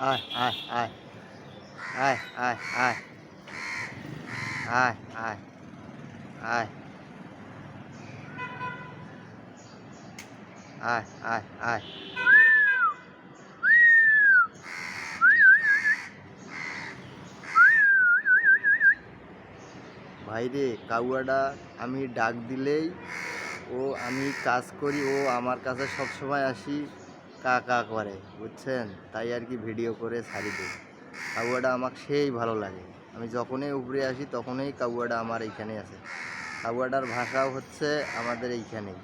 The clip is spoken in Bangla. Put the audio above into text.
আয় আয় আয় আয় আয় আয় আয় আয় আয় আয় আয় আয় ভাইরে কাউয়াটা আমি ডাক দিলেই আমি কাজ করি, আমার কাছে সবসময় আসি কা কা করে, বুঝছেন? তাই আর কি ভিডিও করে ছাড়ি দিই। কাউয়াটা আমাকে সেই ভালো লাগে। আমি যখনই উপরে আসি তখনই কাউয়াটা আমার এইখানে আছে। কাউয়াটার ভাষাও হচ্ছে আমাদের এইখানেই।